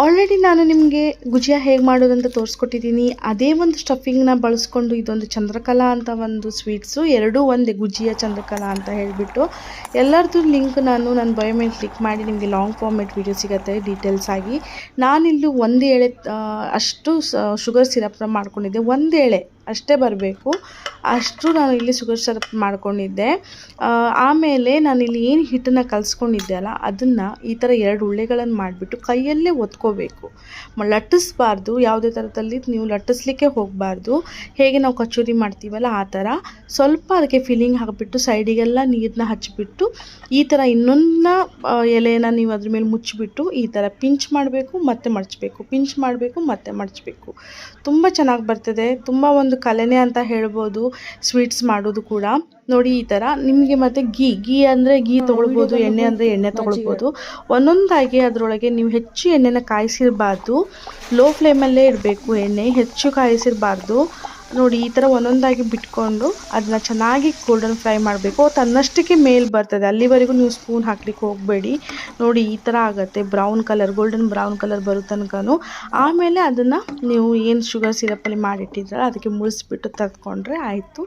Already ನಾನು ನಿಮಗೆ ಗುಜಿಯಾ ಹೇಗೆ ಮಾಡೋದಂತ ತೋರಿಸ್ಕೊಟ್ಟಿದ್ದೀನಿ. ಅದೇ ಒಂದು ಸ್ಟಫಿಂಗ್ನ ಬಳಸ್ಕೊಂಡು ಇದೊಂದು ಚಂದ್ರಕಲಾ ಅಂತ ಒಂದು ಸ್ವೀಟ್ಸು, ಎರಡೂ ಒಂದೇ, ಗುಜಿಯಾ ಚಂದ್ರಕಲಾ ಅಂತ ಹೇಳಿಬಿಟ್ಟು. ಎಲ್ಲರದ್ದು ಲಿಂಕ್ ನಾನು ನನ್ನ ಬಯೋ ಮೇಲೆ ಕ್ಲಿಕ್ ಮಾಡಿ ನಿಮಗೆ ಲಾಂಗ್ ಫಾರ್ಮೇಟ್ ವಿಡಿಯೋ ಸಿಗುತ್ತೆ ಡೀಟೇಲ್ಸ್ ಆಗಿ. ನಾನಿಲ್ಲಿ ಒಂದು ಎಳೆ ಅಷ್ಟು ಶುಗರ್ ಸಿರಪ್ನ ಮಾಡ್ಕೊಂಡಿದ್ದೆ. ಒಂದು ಎಳೆ ಅಷ್ಟೇ ಬರಬೇಕು, ಅಷ್ಟು ನಾನು ಇಲ್ಲಿ ಶುಗರ್ ಸಿರಪ್ ಮಾಡ್ಕೊಂಡಿದ್ದೆ. ಆಮೇಲೆ ನಾನಿಲ್ಲಿ ಏನು ಹಿಟ್ಟನ್ನು ಕಲಿಸ್ಕೊಂಡಿದ್ದೆ ಅಲ್ಲ, ಅದನ್ನು ಈ ಥರ 2 ಉಳ್ಳೆಗಳನ್ನು ಮಾಡಿಬಿಟ್ಟು ಕೈಯಲ್ಲೇ ಒತ್ಕೋಬೇಕು. ಲಟ್ಟಿಸ್ಬಾರ್ದು, ಯಾವುದೇ ಥರದಲ್ಲಿ ನೀವು ಲಟ್ಟಿಸ್ಲಿಕ್ಕೆ ಹೋಗಬಾರ್ದು. ಹೇಗೆ ನಾವು ಕಚೋರಿ ಮಾಡ್ತೀವಲ್ಲ ಆ ಥರ ಸ್ವಲ್ಪ ಅದಕ್ಕೆ ಫಿಲ್ಲಿಂಗ್ ಹಾಕಿಬಿಟ್ಟು ಸೈಡಿಗೆಲ್ಲ ನೀರನ್ನ ಹಚ್ಚಿಬಿಟ್ಟು ಈ ಥರ ಇನ್ನೊಂದು ಎಲೆಯನ್ನು ನೀವು ಅದ್ರ ಮೇಲೆ ಮುಚ್ಚಿಬಿಟ್ಟು ಈ ಥರ ಪಿಂಚ್ ಮಾಡಬೇಕು, ಮತ್ತೆ ಮಡಚಬೇಕು, ಪಿಂಚ್ ಮಾಡಬೇಕು, ಮತ್ತೆ ಮಡಚಬೇಕು. ತುಂಬ ಚೆನ್ನಾಗಿ ಬರ್ತದೆ. ತುಂಬ ಒಂದು ಕಲೆನೇ ಅಂತ ಹೇಳ್ಬೋದು ಸ್ವೀಟ್ಸ್ ಮಾಡೋದು ಕೂಡ. ನೋಡಿ ಈ ಥರ ನಿಮಗೆ. ಮತ್ತು ಗೀ ಅಂದರೆ ಗೀ ತೊಗೊಳ್ಬೋದು, ಎಣ್ಣೆ ಅಂದರೆ ಎಣ್ಣೆ ತೊಗೊಳ್ಬೋದು. ಒಂದೊಂದಾಗಿ ಅದರೊಳಗೆ ನೀವು ಹೆಚ್ಚು ಎಣ್ಣೆನ ಕಾಯಿಸಿರಬಾರ್ದು, ಲೋ ಫ್ಲೇಮಲ್ಲೇ ಇಡಬೇಕು. ಎಣ್ಣೆ ಹೆಚ್ಚು ಕಾಯಿಸಿರಬಾರ್ದು. ನೋಡಿ ಈ ಥರ ಒಂದೊಂದಾಗಿ ಬಿಟ್ಕೊಂಡು ಅದನ್ನ ಚೆನ್ನಾಗಿ ಗೋಲ್ಡನ್ ಫ್ರೈ ಮಾಡಬೇಕು. ತನ್ನಷ್ಟಕ್ಕೆ ಮೇಲೆ ಬರ್ತದೆ, ಅಲ್ಲಿವರೆಗೂ ನೀವು ಸ್ಪೂನ್ ಹಾಕ್ಲಿಕ್ಕೆ ಹೋಗಬೇಡಿ. ನೋಡಿ ಈ ಥರ ಆಗುತ್ತೆ, brown colour, golden brown colour ಬರೋ ತನಕನೂ. ಆಮೇಲೆ ಅದನ್ನು ನೀವು ಏನು ಶುಗರ್ ಸಿರಪ್ಪಲ್ಲಿ ಮಾಡಿಟ್ಟಿದ್ರೆ ಅದಕ್ಕೆ ಮುಳಿಸ್ಬಿಟ್ಟು ತೆಗೆದುಕೊಂಡ್ರೆ ಆಯಿತು.